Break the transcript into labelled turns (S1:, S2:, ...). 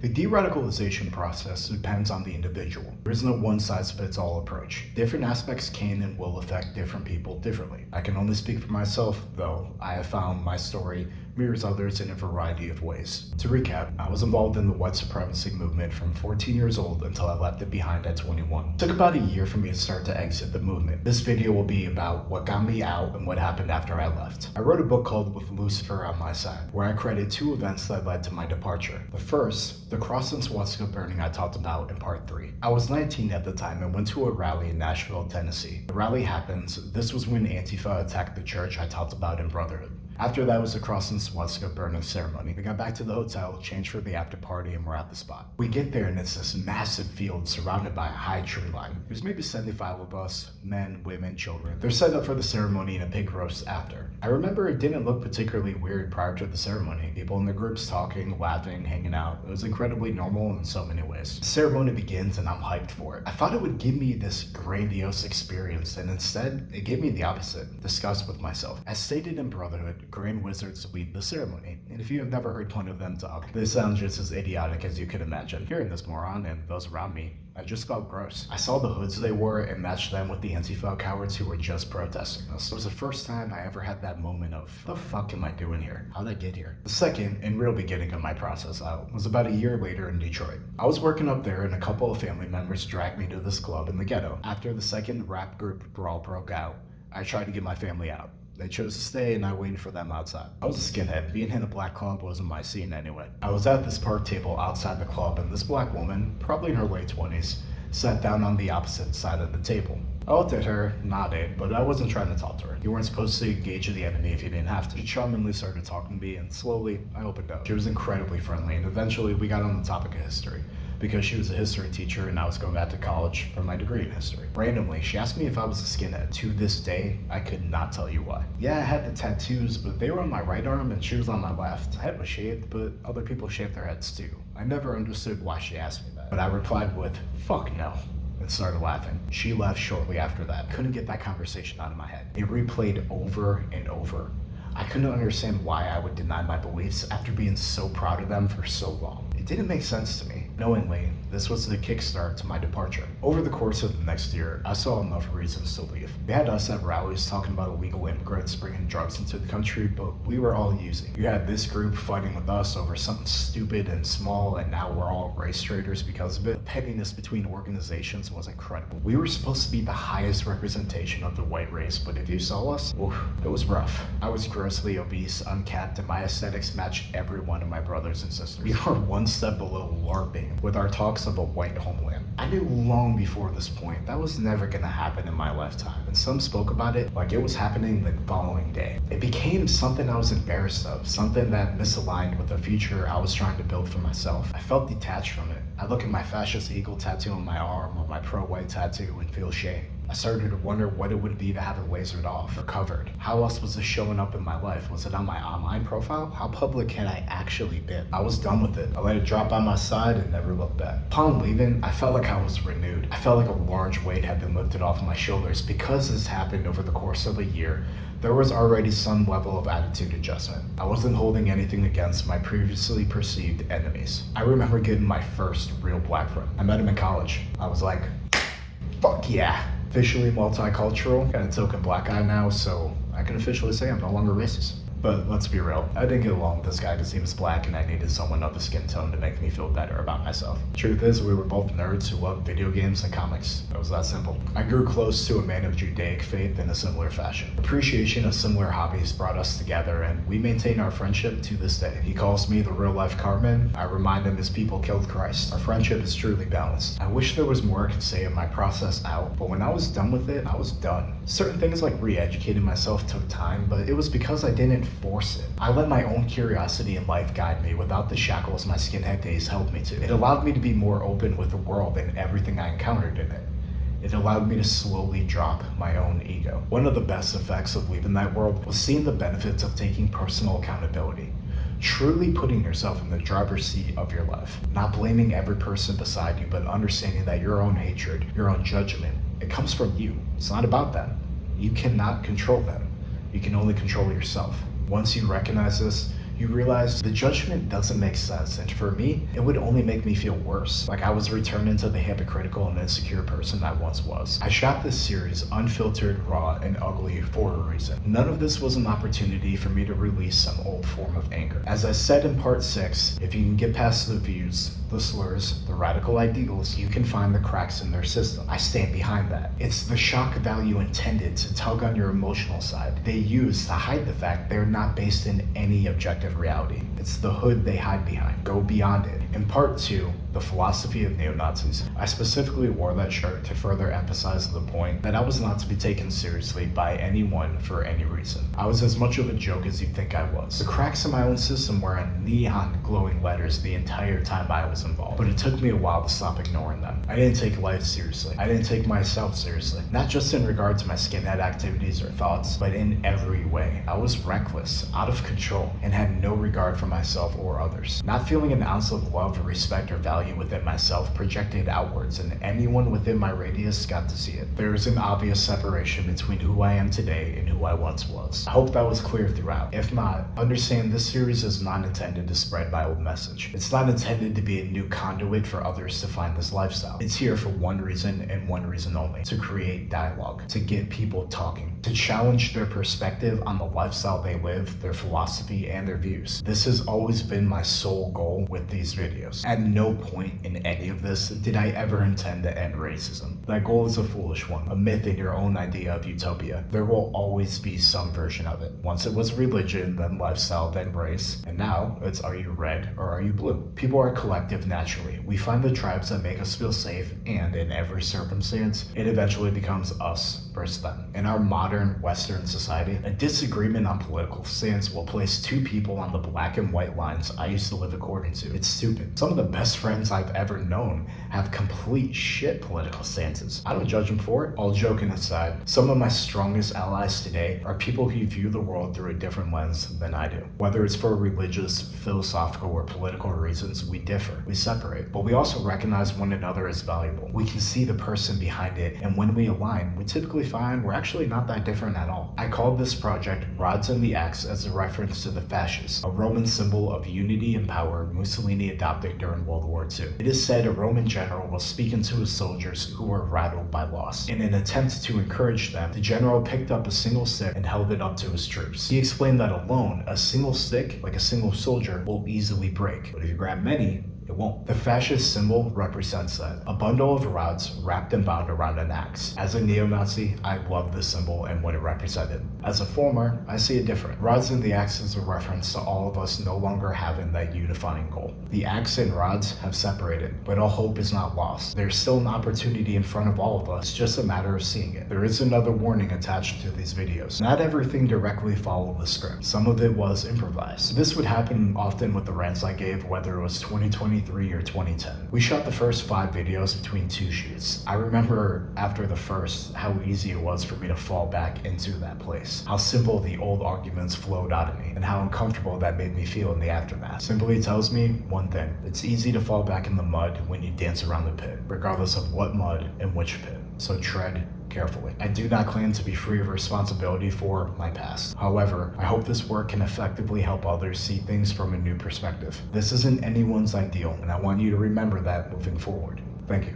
S1: The de-radicalization process depends on the individual. There is no one-size-fits-all approach. Different aspects can and will affect different people differently. I can only speak for myself, though I have found my story mirrors others in a variety of ways. To recap, I was involved in the white supremacy movement from 14 years old until I left it behind at 21. It took about a year for me to start to exit the movement. This video will be about what got me out and what happened after I left. I wrote a book called With Lucifer on My Side, where I credit two events that led to my departure. The first, the cross and swastika burning I talked about in part 3. I was 19 at the time and went to a rally in Nashville, Tennessee. The rally happens. This was when Antifa attacked the church I talked about in Brotherhood. After that was the cross and swastika burning ceremony. We got back to the hotel, changed for the after party, and we're at the spot. We get there and it's this massive field surrounded by a high tree line. There's maybe 75 of us, men, women, children. They're set up for the ceremony and a pig roast after. I remember it didn't look particularly weird prior to the ceremony. People in the groups talking, laughing, hanging out. It was incredibly normal in so many ways. The ceremony begins and I'm hyped for it. I thought it would give me this grandiose experience, and instead it gave me the opposite, disgust with myself. As stated in Brotherhood, Grand Wizards lead the ceremony, and if you have never heard one of them talk, they sound just as idiotic as you could imagine. Hearing this moron and those around me, I just felt gross. I saw the hoods they wore and matched them with the Antifa cowards who were just protesting us. It was the first time I ever had that moment of, what the fuck am I doing here? How'd I get here? The second and real beginning of my process out was about a year later in Detroit. I was working up there and a couple of family members dragged me to this club in the ghetto. After the second rap group brawl broke out, I tried to get my family out. They chose to stay and I waited for them outside. I was a skinhead. Being in a black club wasn't my scene anyway. I was at this park table outside the club and this black woman, probably in her late 20s, sat down on the opposite side of the table. I looked at her, nodded, but I wasn't trying to talk to her. You weren't supposed to engage the enemy if you didn't have to. She charmingly started talking to me and slowly I opened up. She was incredibly friendly and eventually we got on the topic of history, because she was a history teacher and I was going back to college for my degree in history. Randomly, she asked me if I was a skinhead. To this day, I could not tell you why. Yeah, I had the tattoos, but they were on my right arm and she was on my left. My head was shaved, but other people shaved their heads too. I never understood why she asked me that, but I replied with, "Fuck no," and started laughing. She left shortly after that. Couldn't get that conversation out of my head. It replayed over and over. I couldn't understand why I would deny my beliefs after being so proud of them for so long. It didn't make sense to me. Knowingly, this was the kickstart to my departure. Over the course of the next year, I saw enough reasons to leave. They had us at rallies talking about illegal immigrants bringing drugs into the country, but we were all using. You had this group fighting with us over something stupid and small, and now we're all race traitors because of it. The pettiness between organizations was incredible. We were supposed to be the highest representation of the white race, but if you saw us, oof, it was rough. I was grossly obese, uncapped, and my aesthetics matched every one of my brothers and sisters. We were one step below LARPing with our talks of a white homeland. I knew long before this point that was never gonna happen in my lifetime, and some spoke about it like it was happening the following day. It became something I was embarrassed of, something that misaligned with the future I was trying to build for myself. I felt detached from it. I look at my fascist eagle tattoo on my arm or my pro-white tattoo and feel shame. I started to wonder what it would be to have it lasered off or covered. How else was this showing up in my life? Was it on my online profile? How public had I actually been? I was done with it. I let it drop by my side and never looked back. Upon leaving, I felt like I was renewed. I felt like a large weight had been lifted off my shoulders. Because this happened over the course of a year, there was already some level of attitude adjustment. I wasn't holding anything against my previously perceived enemies. I remember getting my first real black friend. I met him in college. I was like, fuck yeah. Officially multicultural, got a token black eye now, so I can officially say I'm no longer racist. But let's be real, I didn't get along with this guy because he was black and I needed someone of a skin tone to make me feel better about myself. Truth is, we were both nerds who loved video games and comics. It was that simple. I grew close to a man of Judaic faith in a similar fashion. Appreciation of similar hobbies brought us together and we maintain our friendship to this day. He calls me the real life Cartman. I remind him his people killed Christ. Our friendship is truly balanced. I wish there was more I could say in my process out, but when I was done with it, I was done. Certain things like re-educating myself took time, but it was because I didn't force it. I let my own curiosity in life guide me without the shackles my skinhead days held me to. It allowed me to be more open with the world and everything I encountered in it. It allowed me to slowly drop my own ego. One of the best effects of leaving that world was seeing the benefits of taking personal accountability. Truly putting yourself in the driver's seat of your life. Not blaming every person beside you, but understanding that your own hatred, your own judgment, it comes from you. It's not about them. You cannot control them. You can only control yourself. Once you recognize this, you realize the judgment doesn't make sense, and for me, it would only make me feel worse, like I was returned into the hypocritical and insecure person I once was. I shot this series unfiltered, raw, and ugly for a reason. None of this was an opportunity for me to release some old form of anger. As I said in part 6, if you can get past the views, the slurs, the radical ideals, you can find the cracks in their system. I stand behind that. It's the shock value intended to tug on your emotional side. They use to hide the fact they're not based in any objective reality. It's the hood they hide behind. Go beyond it. In part 2, the philosophy of neo-Nazis, I specifically wore that shirt to further emphasize the point that I was not to be taken seriously by anyone for any reason. I was as much of a joke as you'd think I was. The cracks in my own system were in neon glowing letters the entire time I was involved, but it took me a while to stop ignoring them. I didn't take life seriously. I didn't take myself seriously. Not just in regard to my skinhead activities or thoughts, but in every way. I was reckless, out of control, and had no regard for myself or others. Not feeling an ounce of love, respect, or value within myself projected outwards, and anyone within my radius got to see it. There is an obvious separation between who I am today and who I once was. I hope that was clear throughout. If not, understand this series is not intended to spread my old message. It's not intended to be a new conduit for others to find this lifestyle. It's here for one reason and one reason only: to create dialogue, to get people talking, to challenge their perspective on the lifestyle they live, their philosophy, and their views. This has always been my sole goal with these videos. At no point in any of this did I ever intend to end racism. That goal is a foolish one, a myth in your own idea of utopia. There will always be some version of it. Once it was religion, then lifestyle, then race, and now it's are you red or are you blue? People are collective naturally. We find the tribes that make us feel safe, and in every circumstance, it eventually becomes us versus them. In our modern Western society, a disagreement on political stance will place two people on the black and white lines I used to live according to. It's stupid. Some of the best friends I've ever known have complete shit political stances. I don't judge them for it. All joking aside, some of my strongest allies today are people who view the world through a different lens than I do. Whether it's for religious, philosophical, or political reasons, we differ, we separate, but we also recognize one another as valuable. We can see the person behind it, and when we align, we typically find we're actually not that different at all. I called this project Rods and the Axe as a reference to the fascists, a Roman symbol of unity and power Mussolini adopted during World War II. It is said a Roman general was speaking to his soldiers who were rattled by loss. In an attempt to encourage them, the general picked up a single stick and held it up to his troops. He explained that alone, a single stick, like a single soldier, will easily break, but if you grab many, it won't. The fascist symbol represents that. A bundle of rods wrapped and bound around an axe. As a neo-Nazi, I love this symbol and what it represented. As a former, I see it different. Rods and the axe is a reference to all of us no longer having that unifying goal. The axe and rods have separated, but all hope is not lost. There's still an opportunity in front of all of us, it's just a matter of seeing it. There is another warning attached to these videos. Not everything directly followed the script. Some of it was improvised. This would happen often with the rants I gave, whether it was 2023 or 2010. We shot the first 5 videos between 2 shoots. I remember after the first how easy it was for me to fall back into that place. How simple the old arguments flowed out of me, and how uncomfortable that made me feel in the aftermath. Simply tells me one thing: it's easy to fall back in the mud when you dance around the pit, regardless of what mud and which pit. So tread carefully. I do not claim to be free of responsibility for my past. However, I hope this work can effectively help others see things from a new perspective. This isn't anyone's ideal, and I want you to remember that moving forward. Thank you.